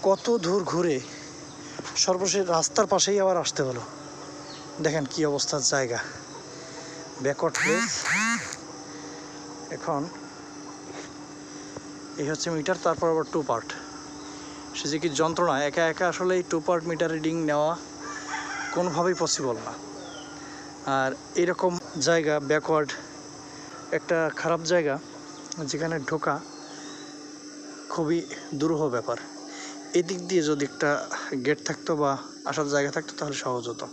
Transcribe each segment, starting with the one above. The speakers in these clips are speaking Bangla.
কত দূর ঘুরে সর্বশেষ রাস্তার পাশেই আবার আসতে হলো। দেখেন কি অবস্থার জায়গা, ব্যাকওয়ার্ড প্লেস। এখন এই হচ্ছে মিটার, তারপর আবার 2 পার্ট। সে যে কি যন্ত্রণা, একা একা আসলে এই 2 পার্ট মিটার রিডিং নেওয়া কোনোভাবেই পসিবল না। আর এরকম জায়গা ব্যাকওয়ার্ড একটা খারাপ জায়গা, যেখানে ঢোকা খুবই দুরূহ ব্যাপার। এদিক দিয়ে যদি একটা গেট থাকতো বা আসার জায়গা থাকতো তাহলে সহজ হতো।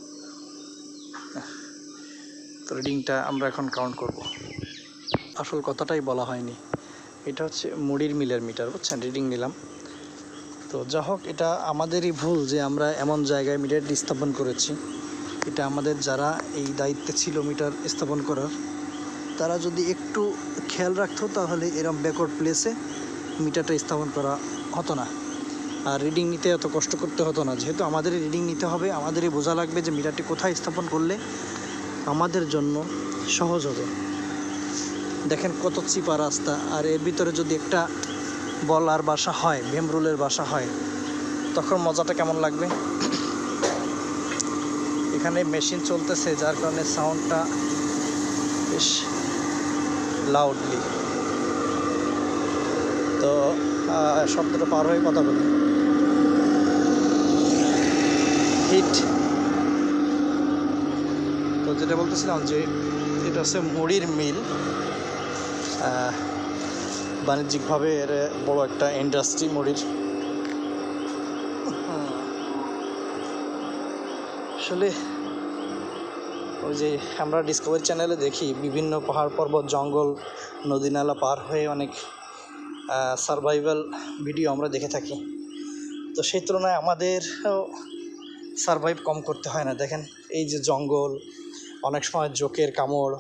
তো রিডিংটা আমরা এখন কাউন্ট করব। আসল কথাটাই বলা হয়নি, এটা হচ্ছে মুড়ির মিলের মিটার, বুঝছেন? রিডিং নিলাম। তো যা হোক, এটা আমাদেরই ভুল যে আমরা এমন জায়গায় মিটার স্থাপন করেছি। এটা আমাদের যারা এই দায়িত্বে ছিল মিটার স্থাপন করার, তারা যদি একটু খেয়াল রাখতো তাহলে এরকম ব্যাকওয়ার্ড প্লেসে মিটারটা স্থাপন করা হতো না, আর রিডিং নিতে এত কষ্ট করতে হতো না। যেহেতু আমাদেরই রিডিং নিতে হবে, আমাদেরই বোঝা লাগবে যে মিটারটি কোথায় স্থাপন করলে আমাদের জন্য সহজ হবে। দেখেন কত চিপা রাস্তা, আর এর ভিতরে যদি একটা বলার বাসা হয়, ভীমরুলের বাসা হয়, তখন মজাটা কেমন লাগবে। এখানে মেশিন চলতেছে, যার কারণে সাউন্ডটা বেশ লাউডলি। তো শব্দটা পার হয়ে কথা বলি। হিট। তো যেটা বলতেছিলাম যে এটা হচ্ছে মুড়ির মিল। বাণিজ্যিকভাবে এর বড় একটা ইন্ডাস্ট্রি মুড়ির। আসলে ওই যে আমরা ডিসকভারি চ্যানেলে দেখি বিভিন্ন পাহাড় পর্বত জঙ্গল নদী নালা পার হয়ে অনেক সারভাইভাল ভিডিও আমরা দেখে থাকি। তো সেই তুলনায় আমাদের সারভাইভ কম করতে হয় না। দেখেন এই যে জঙ্গল, অনেক সময় জোকের কামড়,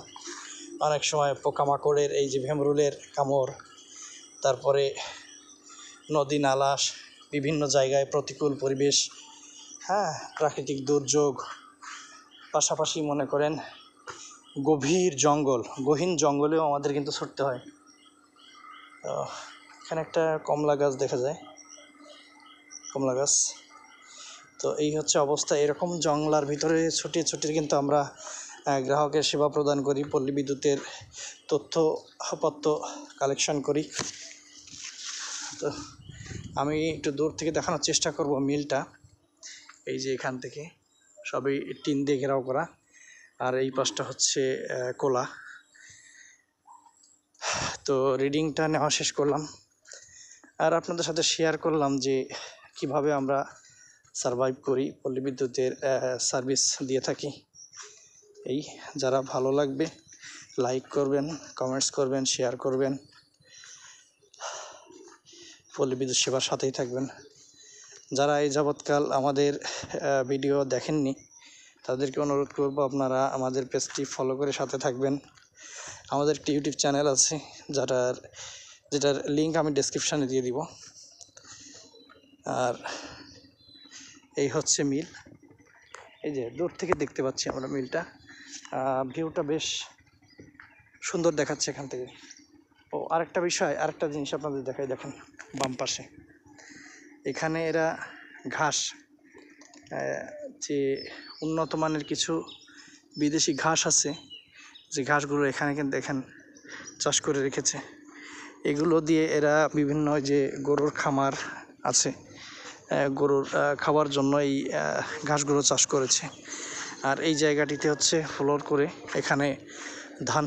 অনেক সময় পোকামাকড়ের এই যে ভেমরুলের কামড়, তারপরে নদী নালা, বিভিন্ন জায়গায় প্রতিকূল পরিবেশ, প্রাকৃতিক দুর্যোগ, পাশাপাশি মনে করেন গভীর জঙ্গল, গহীন জঙ্গলেও আমাদের কিন্তু ছুটতে হয়। তো এখানে একটা কমলা গাছ দেখা যায়, কমলা গাছ। তো এই হচ্ছে অবস্থা। এরকম জঙ্গলার ভিতরে ছুটিয়ে ছুটিয়ে কিন্তু আমরা গ্রাহকের সেবা প্রদান করি, পল্লী বিদ্যুতের তথ্যপত্র কালেকশন করি। তো আমি একটু দূর থেকে দেখানোর চেষ্টা করব মিলটা। এই যে এখান থেকে সবই টিন দিয়ে ঘেরাও করা, আর এই পাশটা হচ্ছে কোলা। তো রিডিংটা নেওয়া শেষ করলাম, আর আপনাদের সাথে শেয়ার করলাম যে কিভাবে আমরা সারভাইভ করি, পল্লী বিদ্যুতের সার্ভিস দিয়ে থাকি। এই যারা ভালো লাগবে লাইক করবেন, কমেন্টস করবেন, শেয়ার করবেন, পল্লী বিদ্যুৎ সেবার সাথেই থাকবেন। যারা এই যাবৎকাল আমাদের ভিডিও দেখেননি তাদেরকে অনুরোধ করব আপনারা আমাদের পেজটি ফলো করে সাথে থাকবেন। আমাদের একটি ইউটিউব চ্যানেল আছে যেটার লিঙ্ক আমি ডেসক্রিপশানে দিয়ে দিব। আর এই হচ্ছে মিল, এই যে দূর থেকে দেখতে পাচ্ছি আমরা মিলটা। ভিউটা বেশ সুন্দর দেখাচ্ছে এখান থেকে। ও আরেকটা জিনিস আপনাদের দেখাই, দেখেন বাম পাশে এখানে এরা ঘাস, যে উন্নত মানের কিছু বিদেশি ঘাস আছে, যে ঘাসগুলো এখানে কিন্তু দেখেন চাষ করে রেখেছে। এগুলো দিয়ে এরা বিভিন্ন যে গরুর খামার আছে, গরুর খাওয়ার জন্য এই ঘাসগুলো চাষ করেছে। আর এই জায়গাটিতে হচ্ছে ফ্লোর করে এখানে ধান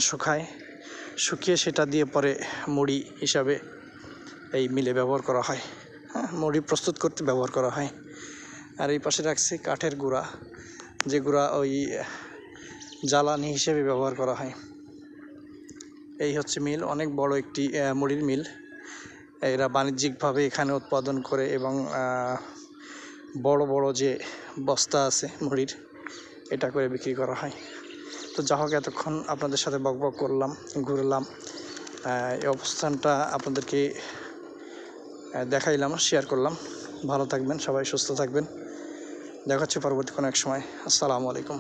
শুকিয়ে সেটা দিয়ে পরে মুড়ি হিসাবে এই মিলে ব্যবহার করা হয়। মুড়ি প্রস্তুত করতে ব্যবহার করা হয়। আর এই পাশে রাখছে কাঠের গুঁড়া, যে গুঁড়া ওই জ্বালানি হিসেবে ব্যবহার করা হয়। এই হচ্ছে মিল, অনেক বড় একটি মুড়ির মিল। এরা বাণিজ্যিকভাবে এখানে উৎপাদন করে এবং বড় বড় যে বস্তা আছে মুড়ির, এটা করে বিক্রি করা হয়। তো যা হোক, এতক্ষণ আপনাদের সাথে বকবক করলাম, ঘুরলাম, এই অবস্থানটা আপনাদেরকে দেখাইলাম, শেয়ার করলাম। ভালো থাকবেন সবাই, সুস্থ থাকবেন। দেখা হচ্ছে পরবর্তী কোনো এক সময়। আসসালামু আলাইকুম।